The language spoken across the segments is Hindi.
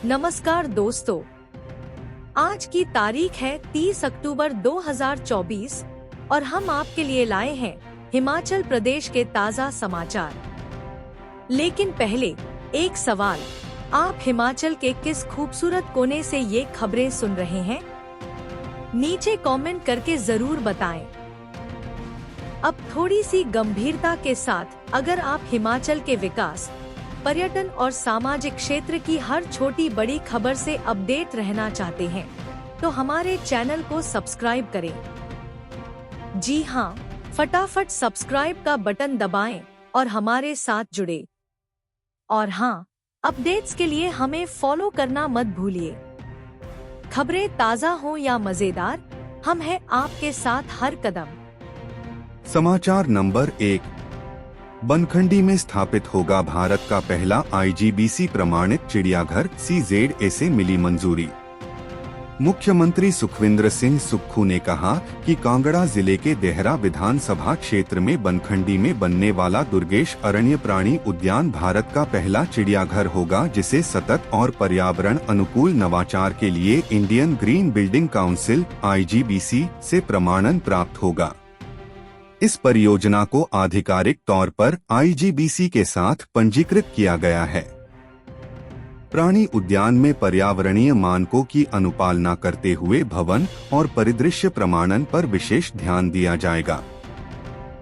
नमस्कार दोस्तों, आज की तारीख है 30 अक्टूबर 2024 और हम आपके लिए लाए हैं हिमाचल प्रदेश के ताज़ा समाचार। लेकिन पहले एक सवाल, आप हिमाचल के किस खूबसूरत कोने से ये खबरें सुन रहे हैं? नीचे कमेंट करके जरूर बताएं। अब थोड़ी सी गंभीरता के साथ, अगर आप हिमाचल के विकास, पर्यटन और सामाजिक क्षेत्र की हर छोटी बड़ी खबर से अपडेट रहना चाहते हैं, तो हमारे चैनल को सब्सक्राइब करें। जी हाँ, फटाफट सब्सक्राइब का बटन दबाएं और हमारे साथ जुड़े। और हाँ, अपडेट्स के लिए हमें फॉलो करना मत भूलिए। खबरें ताज़ा हो या मजेदार, हम हैं आपके साथ हर कदम। समाचार नंबर 1, बनखंडी में स्थापित होगा भारत का पहला IGBC प्रमाणित चिड़ियाघर, CZA से मिली मंजूरी। मुख्यमंत्री सुखविंदर सिंह सुक्खू ने कहा कि कांगड़ा जिले के देहरा विधानसभा क्षेत्र में बनखंडी में बनने वाला दुर्गेश अरण्य प्राणी उद्यान भारत का पहला चिड़ियाघर होगा, जिसे सतत और पर्यावरण अनुकूल नवाचार के लिए Indian green building council IGBC से प्रमाणन प्राप्त होगा। इस परियोजना को आधिकारिक तौर पर IGBC के साथ पंजीकृत किया गया है। प्राणी उद्यान में पर्यावरणीय मानकों की अनुपालना करते हुए भवन और परिदृश्य प्रमाणन पर विशेष ध्यान दिया जाएगा।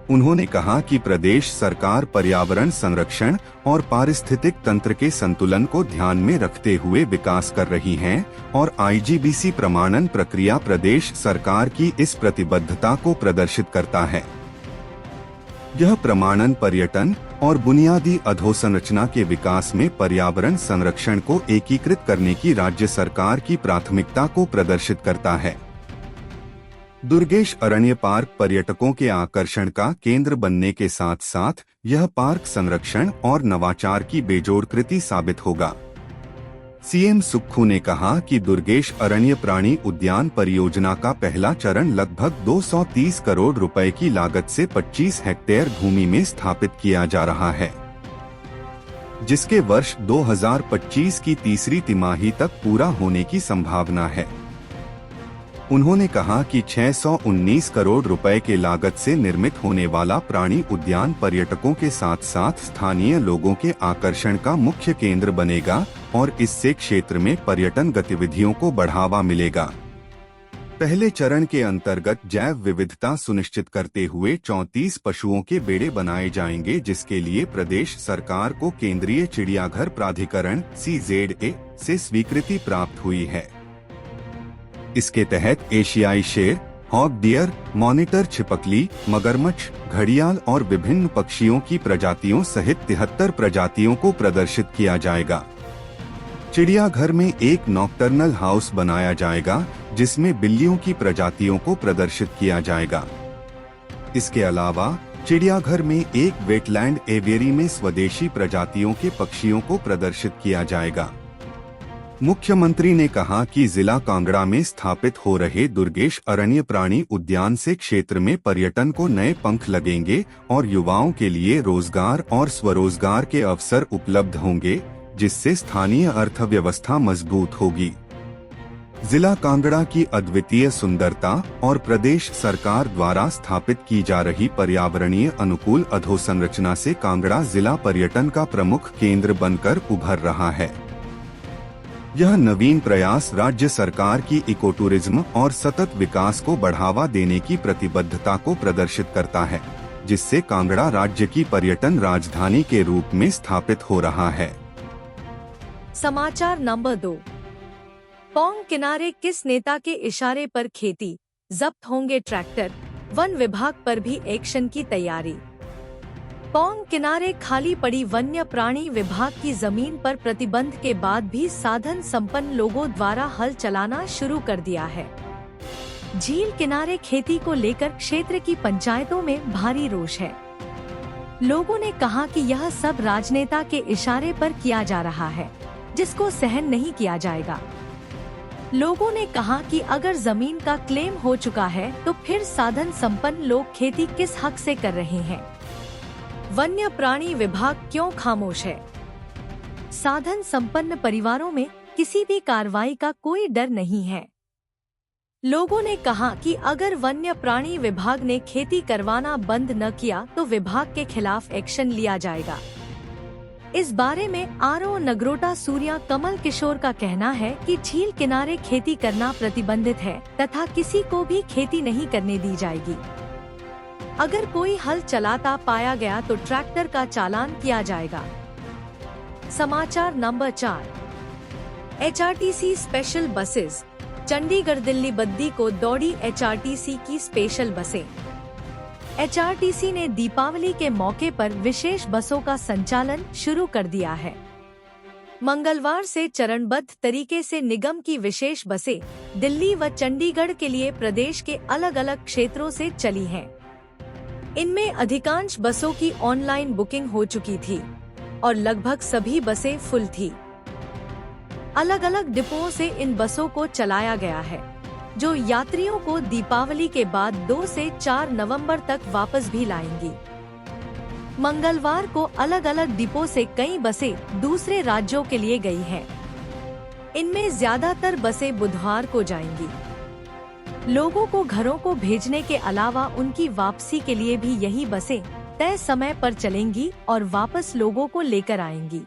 उन्होंने कहा कि प्रदेश सरकार पर्यावरण संरक्षण और पारिस्थितिक तंत्र के संतुलन को ध्यान में रखते हुए विकास कर रही है और IGBC प्रमाणन प्रक्रिया प्रदेश सरकार की इस प्रतिबद्धता को प्रदर्शित करता है। यह प्रमाणन पर्यटन और बुनियादी अधोसंरचना के विकास में पर्यावरण संरक्षण को एकीकृत करने की राज्य सरकार की प्राथमिकता को प्रदर्शित करता है। दुर्गेश अरण्य पार्क पर्यटकों के आकर्षण का केंद्र बनने के साथ साथ यह पार्क संरक्षण और नवाचार की बेजोड़ कृति साबित होगा। CM सुक्खू ने कहा कि दुर्गेश अरण्य प्राणी उद्यान परियोजना का पहला चरण लगभग 230 करोड़ रुपए की लागत से 25 हेक्टेयर भूमि में स्थापित किया जा रहा है, जिसके वर्ष 2025 की तीसरी तिमाही तक पूरा होने की संभावना है। उन्होंने कहा कि 619 करोड़ रुपए के लागत से निर्मित होने वाला प्राणी उद्यान पर्यटकों के साथ साथ स्थानीय लोगों के आकर्षण का मुख्य केंद्र बनेगा और इससे क्षेत्र में पर्यटन गतिविधियों को बढ़ावा मिलेगा। पहले चरण के अंतर्गत जैव विविधता सुनिश्चित करते हुए 34 पशुओं के बेड़े बनाए जाएंगे, जिसके लिए प्रदेश सरकार को केंद्रीय चिड़ियाघर प्राधिकरण CZA से स्वीकृति प्राप्त हुई है। इसके तहत एशियाई शेर, हॉग डियर, मॉनिटर छिपकली, मगरमच्छ, घड़ियाल और विभिन्न पक्षियों की प्रजातियों सहित 73 प्रजातियों को प्रदर्शित किया जाएगा। चिड़ियाघर में एक नॉक्टर्नल हाउस बनाया जाएगा, जिसमें बिल्लियों की प्रजातियों को प्रदर्शित किया जाएगा। इसके अलावा चिड़ियाघर में एक वेटलैंड एवियरी में स्वदेशी प्रजातियों के पक्षियों को प्रदर्शित किया जाएगा। मुख्यमंत्री ने कहा कि जिला कांगड़ा में स्थापित हो रहे दुर्गेश अरण्य प्राणी उद्यान से क्षेत्र में पर्यटन को नए पंख लगेंगे और युवाओं के लिए रोजगार और स्वरोजगार के अवसर उपलब्ध होंगे, जिससे स्थानीय अर्थव्यवस्था मजबूत होगी। जिला कांगड़ा की अद्वितीय सुंदरता और प्रदेश सरकार द्वारा स्थापित की जा रही पर्यावरणीय अनुकूल अधोसंरचना से कांगड़ा जिला पर्यटन का प्रमुख केंद्र बनकर उभर रहा है। यह नवीन प्रयास राज्य सरकार की इको टूरिज्म और सतत विकास को बढ़ावा देने की प्रतिबद्धता को प्रदर्शित करता है, जिससे कांगड़ा राज्य की पर्यटन राजधानी के रूप में स्थापित हो रहा है। समाचार नंबर 2, पौंग किनारे किस नेता के इशारे पर खेती, जब्त होंगे ट्रैक्टर, वन विभाग पर भी एक्शन की तैयारी। पौंग किनारे खाली पड़ी वन्य प्राणी विभाग की जमीन पर प्रतिबंध के बाद भी साधन संपन्न लोगों द्वारा हल चलाना शुरू कर दिया है। झील किनारे खेती को लेकर क्षेत्र की पंचायतों में भारी रोष है। लोगों ने कहा कि यह सब राजनेता के इशारे पर किया जा रहा है, जिसको सहन नहीं किया जाएगा। लोगों ने कहा कि अगर जमीन का क्लेम हो चुका है तो फिर साधन संपन्न लोग खेती किस हक से कर रहे हैं? वन्य प्राणी विभाग क्यों खामोश है? साधन संपन्न परिवारों में किसी भी कार्रवाई का कोई डर नहीं है। लोगों ने कहा कि अगर वन्य प्राणी विभाग ने खेती करवाना बंद न किया तो विभाग के खिलाफ एक्शन लिया जाएगा। इस बारे में आरओ नगरोटा सूर्या कमल किशोर का कहना है कि झील किनारे खेती करना प्रतिबंधित है तथा किसी को भी खेती नहीं करने दी जाएगी। अगर कोई हल चलाता पाया गया तो ट्रैक्टर का चालान किया जाएगा। समाचार number 4। HRTC special buses. Chandigarh Delhi Baddi को दौड़ी एचआरटीसी की स्पेशल बसें। एचआरटीसी ने दीपावली के मौके पर विशेष बसों का संचालन शुरू कर दिया है। मंगलवार से चरणबद्ध तरीके से निगम की विशेष बसें दिल्ली व चंडीगढ़ के लिए प्रदेश के अलग अलग क्षेत्रों से चली हैं। इनमें अधिकांश बसों की ऑनलाइन बुकिंग हो चुकी थी और लगभग सभी बसें फुल थी। अलग अलग डिपोओं से इन बसों को चलाया गया है, जो यात्रियों को दीपावली के बाद 2 से 4 नवंबर तक वापस भी लाएंगी। मंगलवार को अलग अलग डिपो से कई बसें दूसरे राज्यों के लिए गई हैं। इनमें ज्यादातर बसें बुधवार को जाएंगी। लोगों को घरों को भेजने के अलावा उनकी वापसी के लिए भी यही बसें तय समय पर चलेंगी और वापस लोगों को लेकर आएंगी।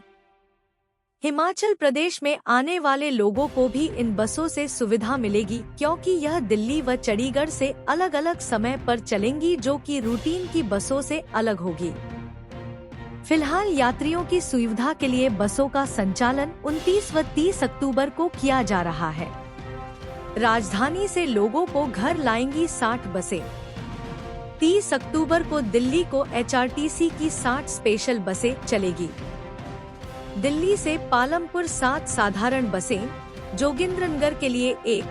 हिमाचल प्रदेश में आने वाले लोगों को भी इन बसों से सुविधा मिलेगी, क्योंकि यह दिल्ली व चंडीगढ़ से अलग अलग समय पर चलेंगी, जो कि रूटीन की बसों से अलग होगी। फिलहाल यात्रियों की सुविधा के लिए बसों का संचालन 29 व 30 अक्टूबर को किया जा रहा है। राजधानी से लोगों को घर लाएंगी 60 बसें। 30 अक्टूबर को दिल्ली को एचआरटीसी की 60 स्पेशल बसें चलेगी। दिल्ली से पालमपुर 7 साधारण बसें, जोगिंद्रनगर के लिए 1,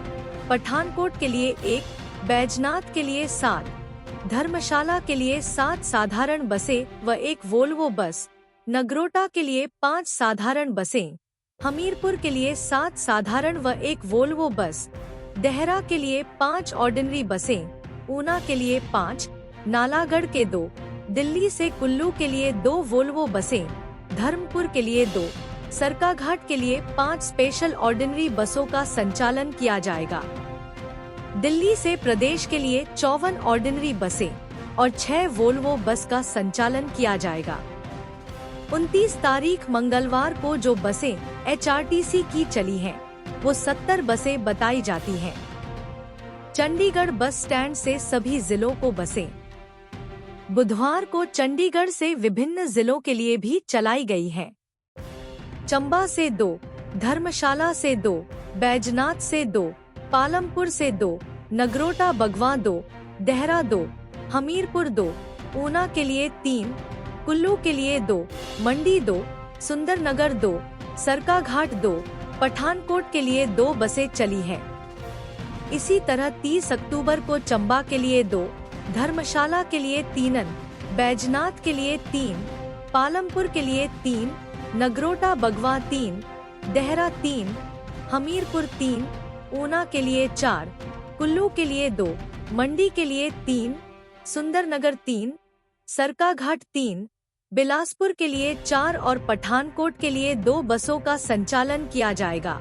पठानकोट के लिए 1, बैजनाथ के लिए 7, धर्मशाला के लिए 7 साधारण बसें व 1 वोल्वो बस, नगरोटा के लिए 5 साधारण बसें, हमीरपुर के लिए 7 साधारण व 1 वोल्वो बस, देहरा के लिए 5 ऑर्डिनरी बसें, ऊना के लिए 5, नालागढ़ के 2, दिल्ली से कुल्लू के लिए 2 वोल्वो बसें, धर्मपुर के लिए 2, सरकाघाट के लिए 5 स्पेशल ऑर्डिनरी बसों का संचालन किया जाएगा। दिल्ली से प्रदेश के लिए 54 ऑर्डिनरी बसें और 6 वोल्वो बस का संचालन किया जाएगा। 29 तारीख मंगलवार को जो बसें एचआरटीसी की चली हैं, वो 70 बसें बताई जाती हैं। चंडीगढ़ बस स्टैंड से सभी जिलों को बसें। बुधवार को चंडीगढ़ से विभिन्न जिलों के लिए भी चलाई गई हैं। चंबा से 2, धर्मशाला से 2, बैजनाथ से 2, पालमपुर से 2, नगरोटा बगवा 2, देहरा 2, हमीरपुर 2, ऊना के लिए 3, कुल्लू के लिए 2, मंडी 2, सुंदरनगर 2, सरकाघाट 2, पठानकोट के लिए 2 बसें चली हैं। इसी तरह 30 अक्टूबर को चंबा के लिए 2, धर्मशाला के लिए 3, बैजनाथ के लिए 3, पालमपुर के लिए 3, नगरोटा बगवा 3, देहरा 3, हमीरपुर 3, ऊना के लिए 4, कुल्लू के लिए 2, मंडी के लिए 3, सुंदरनगर 3, सरकाघाट 3, बिलासपुर के लिए 4 और पठानकोट के लिए 2 बसों का संचालन किया जाएगा।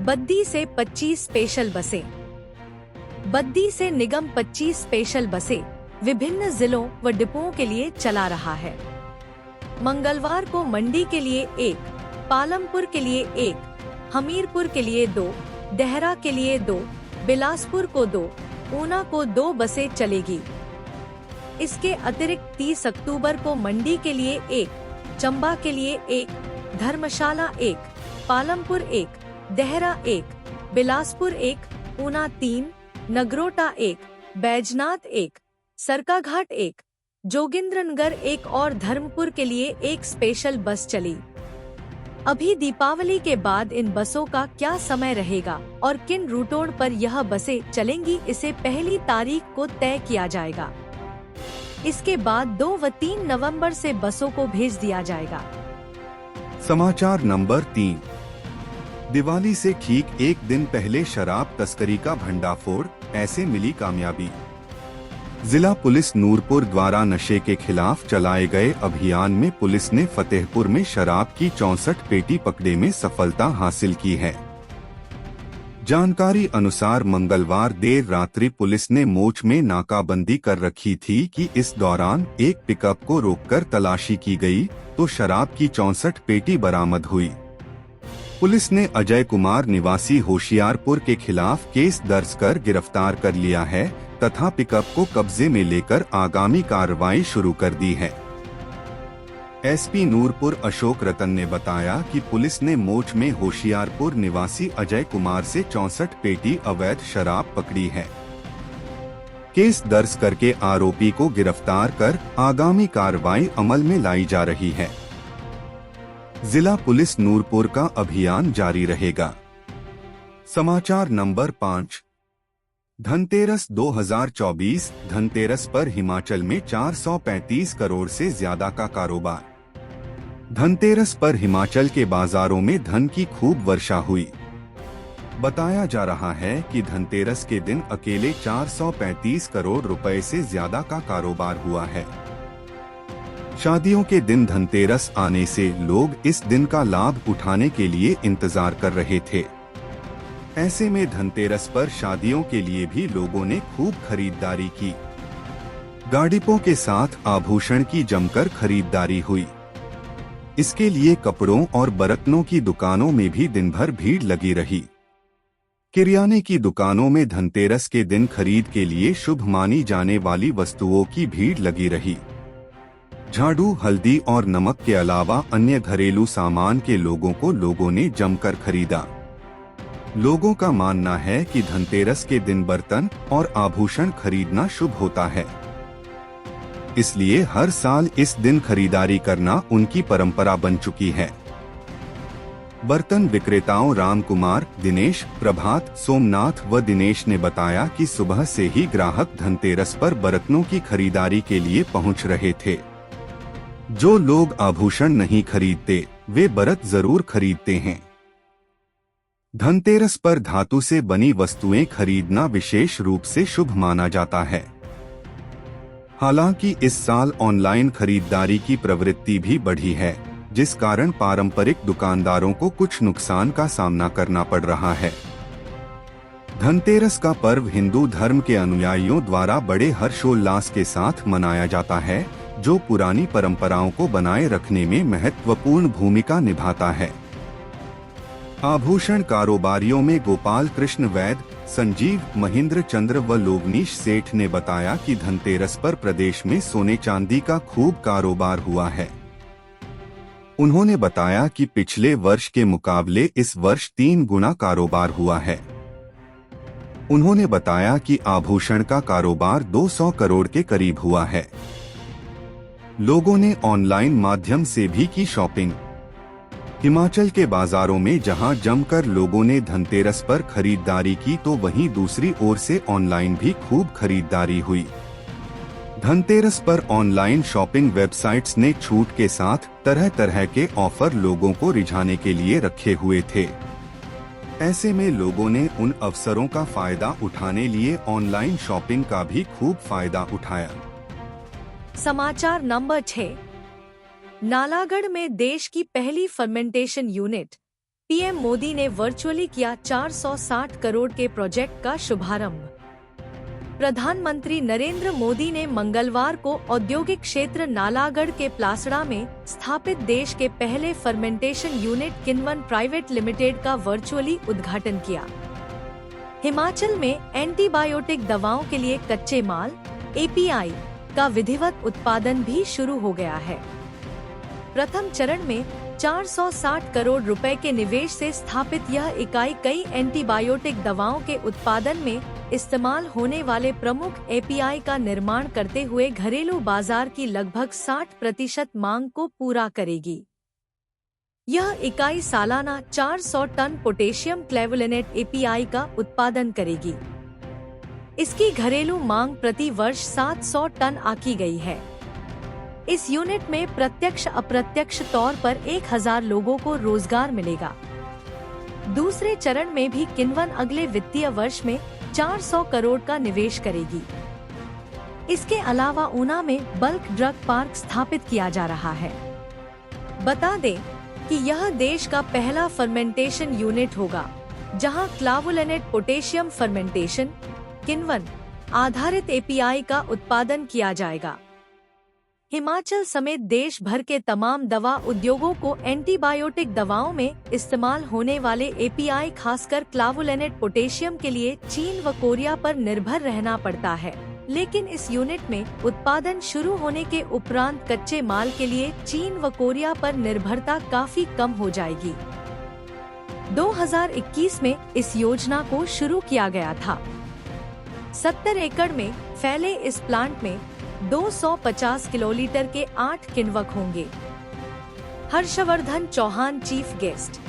बद्दी से 25 स्पेशल बसें। बद्दी से निगम 25 स्पेशल बसें विभिन्न जिलों व डिपोओं के लिए चला रहा है। मंगलवार को मंडी के लिए 1, पालमपुर के लिए 1, हमीरपुर के लिए 2, देहरा के लिए 2, बिलासपुर को 2, ऊना को 2 बसें चलेगी। इसके अतिरिक्त 30 अक्टूबर को मंडी के लिए 1, चंबा के लिए 1, धर्मशाला 1, पालमपुर 1, देहरा 1, बिलासपुर 1, ऊना 3, नगरोटा 1, बैजनाथ 1, सरकाघाट 1, जोगिंद्रनगर 1 और धर्मपुर के लिए 1 स्पेशल बस चली। अभी दीपावली के बाद इन बसों का क्या समय रहेगा और किन रूटों पर यह बसें चलेंगी, इसे पहली तारीख को तय किया जाएगा। इसके बाद 2 व 3 नवंबर से बसों को भेज दिया जाएगा। समाचार नंबर 3। दिवाली से ठीक एक दिन पहले शराब तस्करी का भंडाफोड़, ऐसे मिली कामयाबी। जिला पुलिस नूरपुर द्वारा नशे के खिलाफ चलाए गए अभियान में पुलिस ने फतेहपुर में शराब की 64 पेटी पकड़े में सफलता हासिल की है। जानकारी अनुसार मंगलवार देर रात्रि पुलिस ने मोच में नाकाबंदी कर रखी थी कि इस दौरान एक पिकअप को रोककर तलाशी की गई तो शराब की 64 पेटी बरामद हुई। पुलिस ने अजय कुमार निवासी होशियारपुर के खिलाफ केस दर्ज कर गिरफ्तार कर लिया है तथा पिकअप को कब्जे में लेकर आगामी कार्रवाई शुरू कर दी है। एसपी नूरपुर अशोक रतन ने बताया कि पुलिस ने मोच में होशियारपुर निवासी अजय कुमार से 64 पेटी अवैध शराब पकड़ी है। केस दर्ज करके आरोपी को गिरफ्तार कर आगामी कार्रवाई अमल में लाई जा रही है। जिला पुलिस नूरपुर का अभियान जारी रहेगा। समाचार नंबर 5। धनतेरस 2024 धनतेरस पर हिमाचल में 435 करोड़ से ज्यादा का कारोबार। धनतेरस पर हिमाचल के बाजारों में धन की खूब वर्षा हुई। बताया जा रहा है कि धनतेरस के दिन अकेले 435 करोड़ रुपए से ज्यादा का कारोबार हुआ है। शादियों के दिन धनतेरस आने से लोग इस दिन का लाभ उठाने के लिए इंतजार कर रहे थे। ऐसे में धनतेरस पर शादियों के लिए भी लोगों ने खूब खरीदारी की। गाड़ियों के साथ आभूषण की जमकर खरीदारी हुई। इसके लिए कपड़ों और बर्तनों की दुकानों में भी दिन भर भीड़ लगी रही। किराने की दुकानों में धनतेरस के दिन खरीद के लिए शुभ मानी जाने वाली वस्तुओं की भीड़ लगी रही। झाड़ू, हल्दी और नमक के अलावा अन्य घरेलू सामान के लोगों ने जमकर खरीदा। लोगों का मानना है कि धनतेरस के दिन बर्तन और आभूषण खरीदना शुभ होता है, इसलिए हर साल इस दिन खरीदारी करना उनकी परंपरा बन चुकी है। बर्तन विक्रेताओं राम कुमार, दिनेश, प्रभात, सोमनाथ व दिनेश ने बताया कि सुबह से ही ग्राहक धनतेरस पर बर्तनों की खरीदारी के लिए पहुंच रहे थे। जो लोग आभूषण नहीं खरीदते वे बर्तन जरूर खरीदते हैं। धनतेरस पर धातु से बनी वस्तुएं खरीदना विशेष रूप से शुभ माना जाता है। हालांकि इस साल ऑनलाइन खरीदारी की प्रवृत्ति भी बढ़ी है, जिस कारण पारंपरिक दुकानदारों को कुछ नुकसान का सामना करना पड़ रहा है। धनतेरस का पर्व हिंदू धर्म के अनुयायियों द्वारा बड़े हर्षोल्लास के साथ मनाया जाता है, जो पुरानी परंपराओं को बनाए रखने में महत्वपूर्ण भूमिका निभाता है। आभूषण कारोबारियों में गोपाल कृष्ण वैद, संजीव, महेंद्र चंद्र व लोगनीश सेठ ने बताया कि धनतेरस पर प्रदेश में सोने चांदी का खूब कारोबार हुआ है। उन्होंने बताया कि पिछले वर्ष के मुकाबले इस वर्ष 3 गुना कारोबार हुआ है। उन्होंने बताया कि आभूषण का कारोबार 200 करोड़ के करीब हुआ है। लोगों ने ऑनलाइन माध्यम से भी की शॉपिंग। हिमाचल के बाजारों में जहां जमकर लोगों ने धनतेरस पर खरीदारी की, तो वहीं दूसरी ओर से ऑनलाइन भी खूब खरीदारी हुई। धनतेरस पर ऑनलाइन शॉपिंग वेबसाइट्स ने छूट के साथ तरह तरह के ऑफर लोगों को रिझाने के लिए रखे हुए थे। ऐसे में लोगों ने उन अवसरों का फायदा उठाने लिए ऑनलाइन शॉपिंग का भी खूब फायदा उठाया। समाचार नंबर 6। नालागढ़ में देश की पहली फर्मेंटेशन यूनिट। पीएम मोदी ने वर्चुअली किया 460 करोड़ के प्रोजेक्ट का शुभारंभ। प्रधानमंत्री नरेंद्र मोदी ने मंगलवार को औद्योगिक क्षेत्र नालागढ़ के प्लासड़ा में स्थापित देश के पहले फर्मेंटेशन यूनिट किनवन प्राइवेट लिमिटेड का वर्चुअली उद्घाटन किया। हिमाचल में एंटीबायोटिक दवाओं के लिए कच्चे माल एपीआई का विधिवत उत्पादन भी शुरू हो गया है। प्रथम चरण में 460 करोड़ रुपए के निवेश से स्थापित यह इकाई कई एंटीबायोटिक दवाओं के उत्पादन में इस्तेमाल होने वाले प्रमुख एपीआई का निर्माण करते हुए घरेलू बाजार की लगभग 60% मांग को पूरा करेगी। यह इकाई सालाना 400 टन पोटेशियम क्लेवुलिनेट एपीआई का उत्पादन करेगी। इसकी घरेलू मांग प्रति वर्ष 700 टन आकी गई है। इस यूनिट में प्रत्यक्ष अप्रत्यक्ष तौर पर 1000 लोगों को रोजगार मिलेगा। दूसरे चरण में भी किनवन अगले वित्तीय वर्ष में 400 करोड़ का निवेश करेगी। इसके अलावा ऊना में बल्क ड्रग पार्क स्थापित किया जा रहा है। बता दें कि यह देश का पहला फर्मेंटेशन यूनिट होगा जहां क्लावुलेनेट पोटेशियम फर्मेंटेशन किण्वन आधारित एपीआई का उत्पादन किया जाएगा। हिमाचल समेत देश भर के तमाम दवा उद्योगों को एंटीबायोटिक दवाओं में इस्तेमाल होने वाले एपीआई खासकर क्लावुलेनेट पोटेशियम के लिए चीन व कोरिया पर निर्भर रहना पड़ता है, लेकिन इस यूनिट में उत्पादन शुरू होने के उपरांत कच्चे माल के लिए चीन व कोरिया पर निर्भरता काफी कम हो जाएगी। 2021 में इस योजना को शुरू किया गया था। 70 एकड़ में फैले इस प्लांट में 250 किलोलीटर के 8 किण्वक होंगे। Harshvardhan Chauhan chief guest.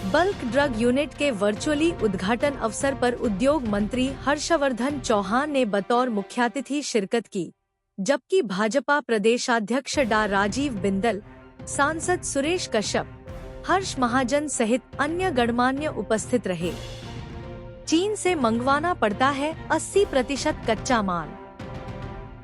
Bulk drug unit के वर्चुअली उद्घाटन अवसर पर उद्योग मंत्री हर्षवर्धन चौहान ने बतौर मुख्यातिथि शिरकत की, जबकि भाजपा प्रदेशाध्यक्ष डा राजीव बिंदल, सांसद सुरेश कश्यप, हर्ष महाजन सहित अन्य गणमान्य उपस्थित रहे। चीन से मंगवाना पड़ता है 80% कच्चा माल।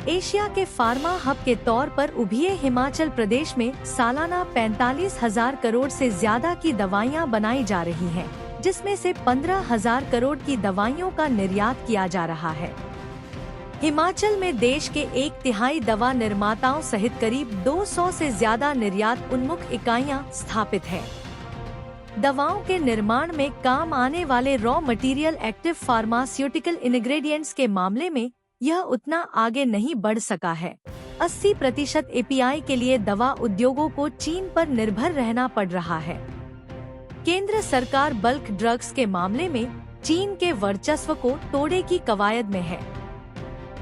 एशिया के फार्मा हब के तौर पर उभरे हिमाचल प्रदेश में सालाना 45,000 करोड़ से ज्यादा की दवाइयां बनाई जा रही हैं, जिसमें से 15,000 करोड़ की दवाइयों का निर्यात किया जा रहा है। हिमाचल में देश के 1/3 दवा निर्माताओं सहित करीब 200 से ज्यादा निर्यात उन्मुख इकाइयां स्थापित है। दवाओं के निर्माण में काम आने वाले raw material active pharmaceutical ingredients के मामले में यह उतना आगे नहीं बढ़ सका है। 80% एपीआई के लिए दवा उद्योगों को चीन पर निर्भर रहना पड़ रहा है। केंद्र सरकार बल्क ड्रग्स के मामले में चीन के वर्चस्व को तोड़ने की कवायद में है।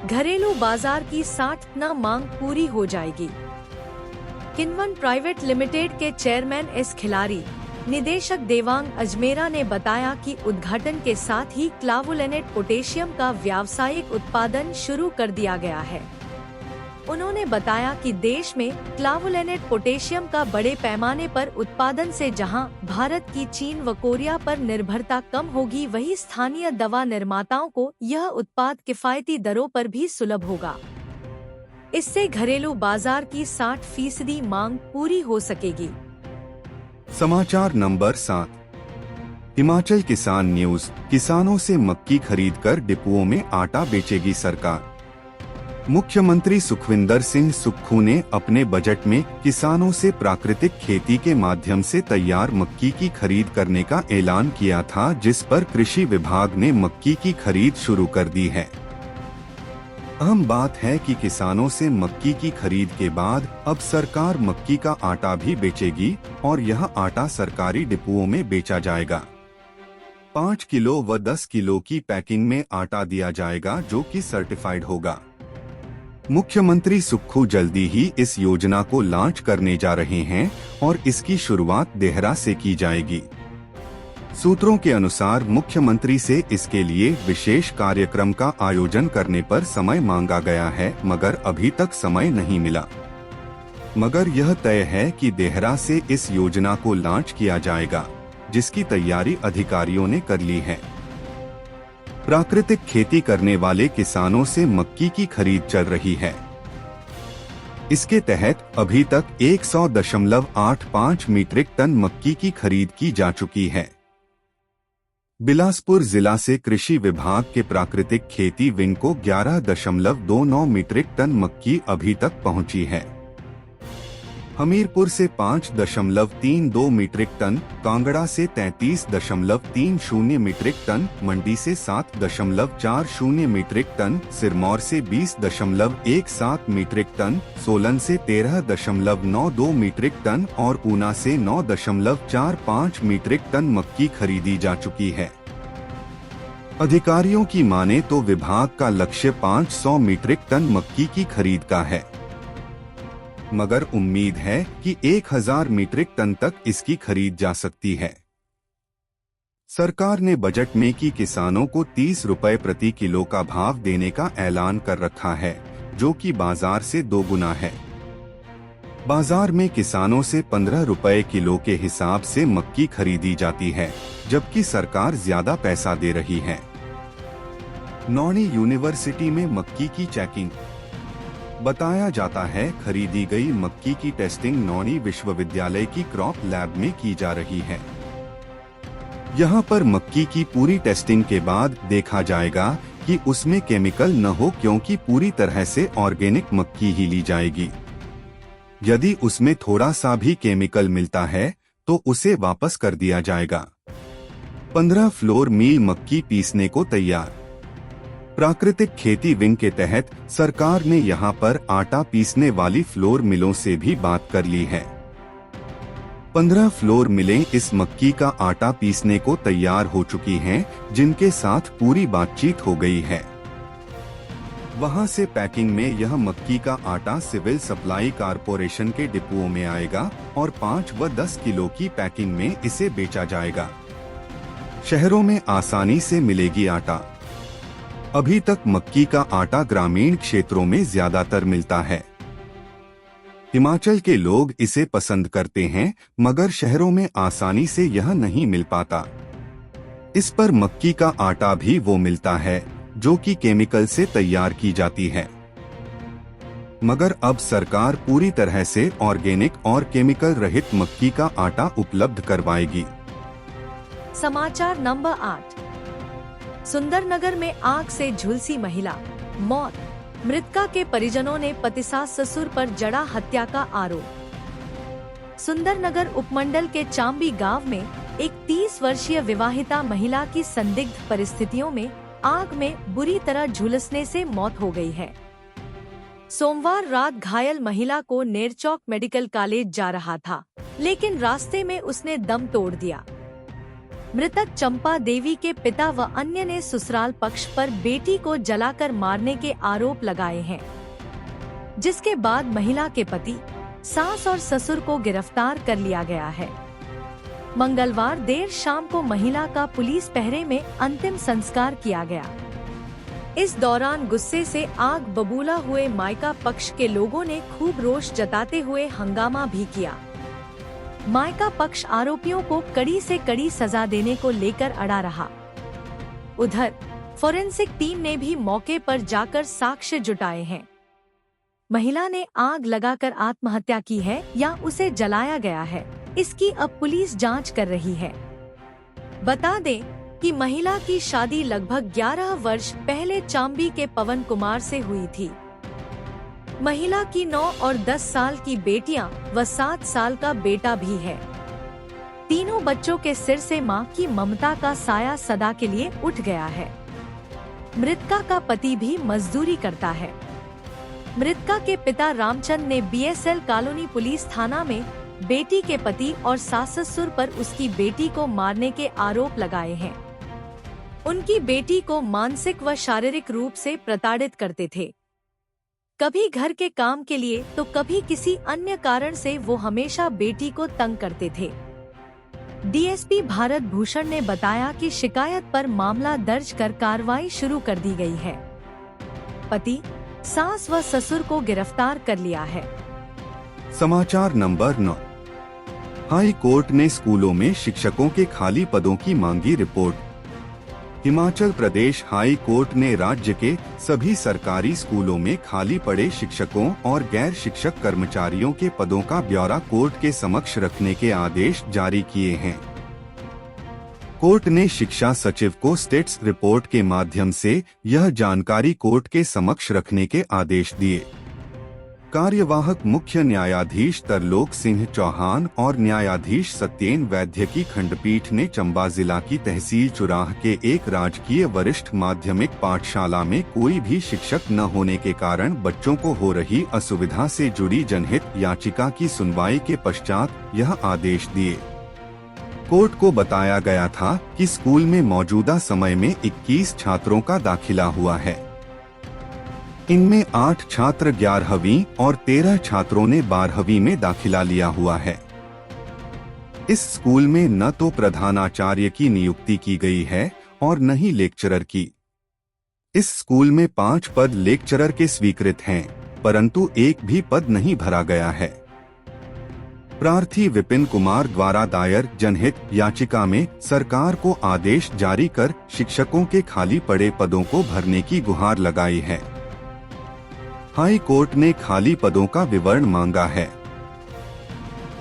घरेलू बाजार की 60% मांग पूरी हो जाएगी। किण्वन प्राइवेट लिमिटेड के चेयरमैन एस खिलारी, निदेशक देवांग अजमेरा ने बताया कि उद्घाटन के साथ ही क्लावुलेनेट पोटेशियम का व्यावसायिक उत्पादन शुरू कर दिया गया है। उन्होंने बताया कि देश में क्लावुलेनेट पोटेशियम का बड़े पैमाने पर उत्पादन से जहां भारत की चीन व कोरिया पर निर्भरता कम होगी, वहीं स्थानीय दवा निर्माताओं को यह उत्पाद किफायती दरों पर भी सुलभ होगा। इससे घरेलू बाजार की 60% मांग पूरी हो सकेगी। समाचार नंबर 7। हिमाचल किसान न्यूज। किसानों से मक्की खरीदकर डिपुओं में आटा बेचेगी सरकार। मुख्यमंत्री सुखविंदर सिंह सुक्खू ने अपने बजट में किसानों से प्राकृतिक खेती के माध्यम से तैयार मक्की की खरीद करने का ऐलान किया था, जिस पर कृषि विभाग ने मक्की की खरीद शुरू कर दी है। अहम बात है कि किसानों से मक्की की खरीद के बाद अब सरकार मक्की का आटा भी बेचेगी और यह आटा सरकारी डिपुओं में बेचा जाएगा। 5 किलो व 10 किलो की पैकिंग में आटा दिया जाएगा, जो कि सर्टिफाइड होगा। मुख्यमंत्री सुक्खू जल्दी ही इस योजना को लॉन्च करने जा रहे हैं और इसकी शुरुआत देहरा से की जाएगी। सूत्रों के अनुसार मुख्यमंत्री से इसके लिए विशेष कार्यक्रम का आयोजन करने पर समय मांगा गया है, मगर अभी तक समय नहीं मिला। मगर यह तय है कि देहरा से इस योजना को लॉन्च किया जाएगा, जिसकी तैयारी अधिकारियों ने कर ली है। प्राकृतिक खेती करने वाले किसानों से मक्की की खरीद चल रही है। इसके तहत अभी तक 100.85 मीट्रिक टन मक्की की खरीद की जा चुकी है। बिलासपुर जिला से कृषि विभाग के प्राकृतिक खेती विंग को 11.29 मीट्रिक टन मक्की अभी तक पहुंची है। हमीरपुर से 5.32 मीट्रिक टन, कांगड़ा से 33.30 मीट्रिक टन, मंडी से 7.40 मीट्रिक टन, सिरमौर से 20.17 मीट्रिक टन, सोलन से 13.92 मीट्रिक टन और ऊना से 9.45 मीट्रिक टन मक्की खरीदी जा चुकी है। अधिकारियों की माने तो विभाग का लक्ष्य 500 मीट्रिक टन मक्की की खरीद का है, मगर उम्मीद है कि 1000 मीट्रिक टन तक इसकी खरीद जा सकती है। सरकार ने बजट में कि किसानों को 30 रुपए प्रति किलो का भाव देने का ऐलान कर रखा है, जो कि बाजार से 2 गुना है। बाजार में किसानों से 15 रुपए किलो के हिसाब से मक्की खरीदी जाती है, जबकि सरकार ज्यादा पैसा दे रही है। नौणी यूनिवर्सिटी में मक्की की चेकिंग। बताया जाता है खरीदी गई मक्की की टेस्टिंग नौणी विश्वविद्यालय की क्रॉप लैब में की जा रही है। यहाँ पर मक्की की पूरी टेस्टिंग के बाद देखा जाएगा कि उसमें केमिकल न हो, क्योंकि पूरी तरह से ऑर्गेनिक मक्की ही ली जाएगी। यदि उसमें थोड़ा सा भी केमिकल मिलता है तो उसे वापस कर दिया जाएगा। 15 फ्लोर मील मक्की पीसने को तैयार। प्राकृतिक खेती विंग के तहत सरकार ने यहां पर आटा पीसने वाली फ्लोर मिलों से भी बात कर ली है। 15 फ्लोर मिलें इस मक्की का आटा पीसने को तैयार हो चुकी हैं, जिनके साथ पूरी बातचीत हो गई है। वहां से पैकिंग में यह मक्की का आटा सिविल सप्लाई कारपोरेशन के डिपुओं में आएगा और 5 व 10 किलो की पैकिंग में इसे बेचा जाएगा। शहरों में आसानी से मिलेगी आटा। अभी तक मक्की का आटा ग्रामीण क्षेत्रों में ज्यादातर मिलता है। हिमाचल के लोग इसे पसंद करते हैं, मगर शहरों में आसानी से यह नहीं मिल पाता। इस पर मक्की का आटा भी वो मिलता है जो कि केमिकल से तैयार की जाती है। मगर अब सरकार पूरी तरह से ऑर्गेनिक और केमिकल रहित मक्की का आटा उपलब्ध करवाएगी। समाचार नंबर 8। सुंदरनगर में आग से झुलसी महिला, मौत। मृतका के परिजनों ने पति सास ससुर पर जड़ा हत्या का आरोप। सुंदरनगर उपमंडल के चांबी गांव में एक 30 वर्षीय विवाहिता महिला की संदिग्ध परिस्थितियों में आग में बुरी तरह झुलसने से मौत हो गई है। सोमवार रात घायल महिला को नेरचौक मेडिकल कॉलेज जा रहा था, लेकिन रास्ते में उसने दम तोड़ दिया। मृतक चंपा देवी के पिता व अन्य ने ससुराल पक्ष पर बेटी को जलाकर मारने के आरोप लगाए हैं, जिसके बाद महिला के पति, सास और ससुर को गिरफ्तार कर लिया गया है। मंगलवार देर शाम को महिला का पुलिस पहरे में अंतिम संस्कार किया गया। इस दौरान गुस्से से आग बबूला हुए मायका पक्ष के लोगों ने खूब रोष जताते हुए हंगामा भी किया। मायका पक्ष आरोपियों को कड़ी से कड़ी सजा देने को लेकर अड़ा रहा। उधर फोरेंसिक टीम ने भी मौके पर जाकर साक्ष्य जुटाए हैं। महिला ने आग लगाकर आत्महत्या की है या उसे जलाया गया है, इसकी अब पुलिस जांच कर रही है। बता दें कि महिला की शादी लगभग 11 वर्ष पहले चांबी के पवन कुमार से हुई थी। महिला की 9 और 10 साल की बेटियां व 7 साल का बेटा भी है। तीनों बच्चों के सिर से मां की ममता का साया सदा के लिए उठ गया है। मृतका का पति भी मजदूरी करता है। मृतका के पिता रामचंद ने BSL कॉलोनी पुलिस थाना में बेटी के पति और सास ससुर पर उसकी बेटी को मारने के आरोप लगाए हैं। उनकी बेटी को मानसिक व शारीरिक रूप से प्रताड़ित करते थे। कभी घर के काम के लिए तो कभी किसी अन्य कारण से वो हमेशा बेटी को तंग करते थे। DSP भारत भूषण ने बताया कि शिकायत पर मामला दर्ज कर कार्रवाई शुरू कर दी गई है। पति, सास व ससुर को गिरफ्तार कर लिया है। समाचार नंबर 9। हाई कोर्ट ने स्कूलों में शिक्षकों के खाली पदों की मांगी report. Himachal Pradesh high court ने राज्य के सभी सरकारी स्कूलों में खाली पड़े शिक्षकों और गैर शिक्षक कर्मचारियों के पदों का ब्यौरा कोर्ट के समक्ष रखने के आदेश जारी किए हैं। कोर्ट ने शिक्षा सचिव को स्टेटस रिपोर्ट के माध्यम से यह जानकारी कोर्ट के समक्ष रखने के आदेश दिए। कार्यवाहक मुख्य न्यायाधीश तरलोक सिंह चौहान और न्यायाधीश सत्येन वैद्य की खंडपीठ ने चंबा जिला की तहसील चुराह के एक राजकीय वरिष्ठ माध्यमिक पाठशाला में कोई भी शिक्षक न होने के कारण बच्चों को हो रही असुविधा से जुड़ी जनहित याचिका की सुनवाई के पश्चात यह आदेश दिए। कोर्ट को बताया गया था कि स्कूल में मौजूदा समय में 21 छात्रों का दाखिला हुआ है। इनमें 8 छात्र 11वीं और 13 छात्रों ने 12वीं में दाखिला लिया हुआ है। इस स्कूल में न तो प्रधानाचार्य की नियुक्ति की गई है और न ही लेक्चरर की। इस स्कूल में 5 पद लेक्चरर के स्वीकृत हैं, परंतु एक भी पद नहीं भरा गया है। प्रार्थी विपिन कुमार द्वारा दायर जनहित याचिका में सरकार को आदेश जारी कर शिक्षकों के खाली पड़े पदों को भरने की गुहार लगाई है। हाई कोर्ट ने खाली पदों का विवरण मांगा है।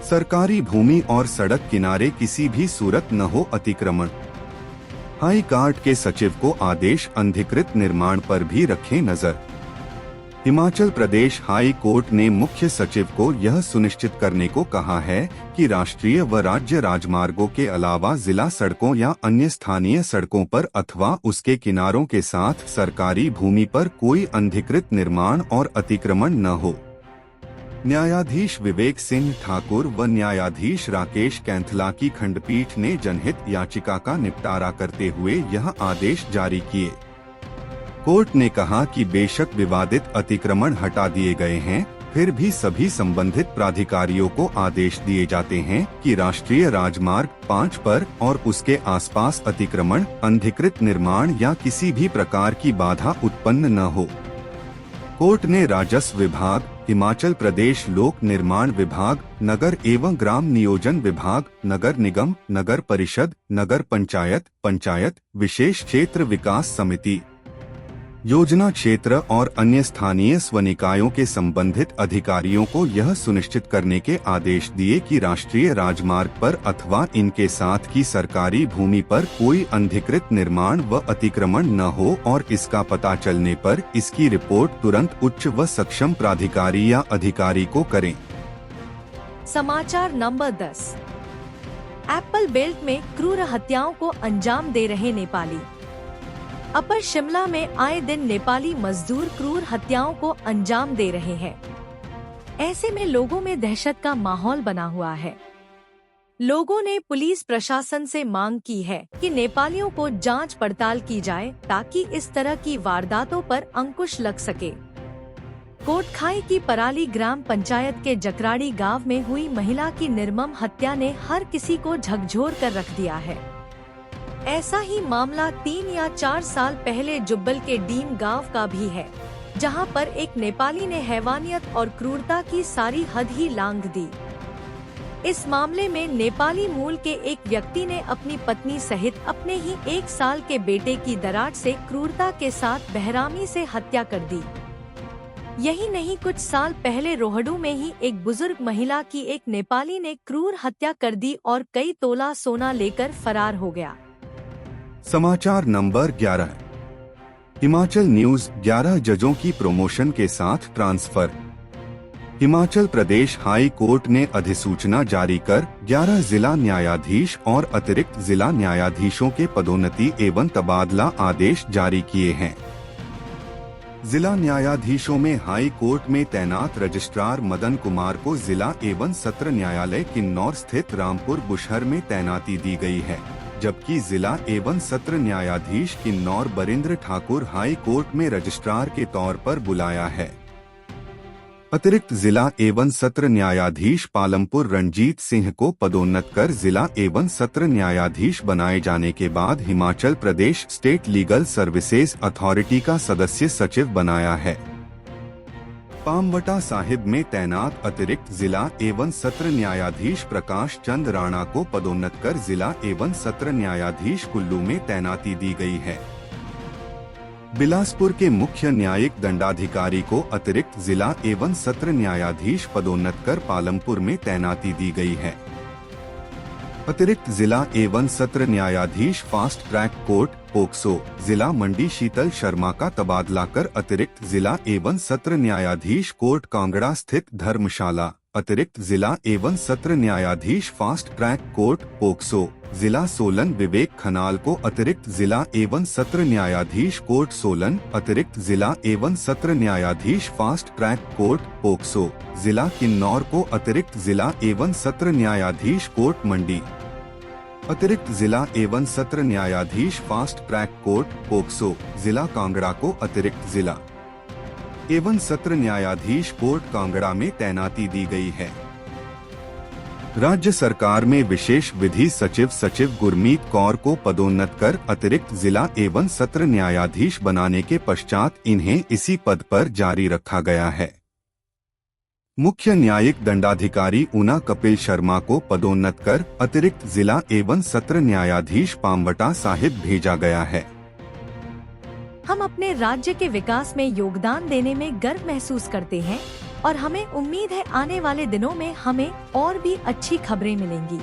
सरकारी भूमि और सड़क किनारे किसी भी सूरत न हो अतिक्रमण। हाई कोर्ट के सचिव को आदेश अनधिकृत निर्माण पर भी रखें नजर। हिमाचल प्रदेश हाई कोर्ट ने मुख्य सचिव को यह सुनिश्चित करने को कहा है कि राष्ट्रीय व राज्य राजमार्गों के अलावा जिला सड़कों या अन्य स्थानीय सड़कों पर अथवा उसके किनारों के साथ सरकारी भूमि पर कोई अनधिकृत निर्माण और अतिक्रमण न हो। न्यायाधीश विवेक सिंह ठाकुर व न्यायाधीश राकेश कैंथला की खंडपीठ ने जनहित याचिका का निपटारा करते हुए यह आदेश जारी किए। कोर्ट ने कहा कि बेशक विवादित अतिक्रमण हटा दिए गए हैं, फिर भी सभी संबंधित प्राधिकारियों को आदेश दिए जाते हैं कि राष्ट्रीय राजमार्ग 5 पर और उसके आसपास अतिक्रमण, अनधिकृत निर्माण या किसी भी प्रकार की बाधा उत्पन्न न हो। कोर्ट ने राजस्व विभाग, हिमाचल प्रदेश लोक निर्माण विभाग, नगर एवं ग्राम नियोजन विभाग, नगर निगम, नगर परिषद, नगर पंचायत, पंचायत, विशेष क्षेत्र विकास समिति, योजना क्षेत्र और अन्य स्थानीय स्वनिकायों के संबंधित अधिकारियों को यह सुनिश्चित करने के आदेश दिए कि राष्ट्रीय राजमार्ग पर अथवा इनके साथ की सरकारी भूमि पर कोई अनधिकृत निर्माण व अतिक्रमण न हो और इसका पता चलने पर इसकी रिपोर्ट तुरंत उच्च व सक्षम प्राधिकारी या अधिकारी को करें। समाचार नंबर 10। एप्पल बेल्ट में क्रूर हत्याओं को अंजाम दे रहे नेपाली। अपर शिमला में आए दिन नेपाली मजदूर क्रूर हत्याओं को अंजाम दे रहे हैं। ऐसे में लोगों में दहशत का माहौल बना हुआ है। लोगों ने पुलिस प्रशासन से मांग की है कि नेपालियों को जांच पड़ताल की जाए ताकि इस तरह की वारदातों पर अंकुश लग सके। कोटखाई की पराली ग्राम पंचायत के जकराड़ी गांव में हुई महिला की निर्मम हत्या ने हर किसी को झकझोर कर रख दिया है। ऐसा ही मामला 3 या 4 साल पहले जुब्बल के डीम गांव का भी है, जहां पर एक नेपाली ने हैवानियत और क्रूरता की सारी हद ही लांघ दी। इस मामले में नेपाली मूल के एक व्यक्ति ने अपनी पत्नी सहित अपने ही 1 साल के बेटे की दरार से क्रूरता के साथ बेरहमी से हत्या कर दी। यही नहीं, कुछ साल पहले रोहडू में ही एक बुजुर्ग महिला की एक नेपाली ने क्रूर हत्या कर दी और कई तोला सोना लेकर फरार हो गया। समाचार नंबर 11। हिमाचल न्यूज 11 जजों की प्रमोशन के साथ transfer. Himachal Pradesh high court ने अधिसूचना जारी कर 11 जिला न्यायाधीश और अतिरिक्त जिला न्यायाधीशों के पदोन्नति एवं तबादला आदेश जारी किए हैं। जिला न्यायाधीशों में हाई कोर्ट में तैनात रजिस्ट्रार मदन कुमार को जिला एवं सत्र न्यायालय किन्नौर स्थित रामपुर बुशहर में तैनाती दी गई है, जबकि जिला एवं सत्र न्यायाधीश किन्नौर बरिंद्र ठाकुर हाई कोर्ट में रजिस्ट्रार के तौर पर बुलाया है। अतिरिक्त जिला एवं सत्र न्यायाधीश पालमपुर रणजीत सिंह को पदोन्नत कर जिला एवं सत्र न्यायाधीश बनाए जाने के बाद Himachal Pradesh state legal services authority का सदस्य सचिव बनाया है। पामवटा साहिब में तैनात अतिरिक्त जिला एवं सत्र न्यायाधीश प्रकाश चंद राणा को पदोन्नत कर जिला एवं सत्र न्यायाधीश कुल्लू में तैनाती दी गई है। बिलासपुर के मुख्य न्यायिक दंडाधिकारी को अतिरिक्त जिला एवं सत्र न्यायाधीश पदोन्नत कर पालमपुर में तैनाती दी गई है। अतिरिक्त जिला एवं सत्र न्यायाधीश फास्ट ट्रैक कोर्ट पोक्सो जिला मंडी शीतल शर्मा का तबादला कर अतिरिक्त जिला एवं सत्र न्यायाधीश कोर्ट कांगड़ा स्थित धर्मशाला, अतिरिक्त जिला एवं सत्र न्यायाधीश फास्ट ट्रैक कोर्ट पोक्सो जिला सोलन विवेक खनाल को अतिरिक्त जिला एवं सत्र न्यायाधीश कोर्ट सोलन, अतिरिक्त जिला एवं सत्र न्यायाधीश फास्ट ट्रैक कोर्ट पोक्सो जिला किन्नौर को अतिरिक्त जिला एवं सत्र न्यायाधीश कोर्ट मंडी, अतिरिक्त जिला एवं सत्र न्यायाधीश फास्ट ट्रैक कोर्ट पोक्सो जिला कांगड़ा को अतिरिक्त जिला एवं सत्र न्यायाधीश कोर्ट कांगड़ा में तैनाती दी गई है। राज्य सरकार में विशेष विधि सचिव गुरमीत कौर को पदोन्नत कर अतिरिक्त जिला एवं सत्र न्यायाधीश बनाने के पश्चात इन्हें इसी पद पर जारी रखा गया है। मुख्य न्यायिक दंडाधिकारी ऊना कपिल शर्मा को पदोन्नत कर अतिरिक्त जिला एवं सत्र न्यायाधीश पांवटा साहिब भेजा गया है। हम अपने राज्य के विकास में योगदान देने में गर्व महसूस करते हैं और हमें उम्मीद है आने वाले दिनों में हमें और भी अच्छी खबरें मिलेंगी।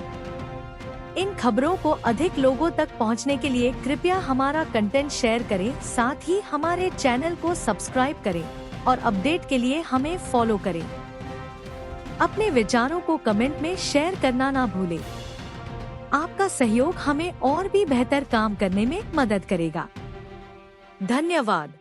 इन खबरों को अधिक लोगों तक पहुंचने के लिए कृपया हमारा कंटेंट शेयर करें, साथ ही हमारे चैनल को सब्सक्राइब करें और अपडेट के लिए हमें फॉलो करें। अपने विचारों को कमेंट में शेयर करना ना भूलें। आपका सहयोग हमें और भी बेहतर काम करने में मदद करेगा। धन्यवाद।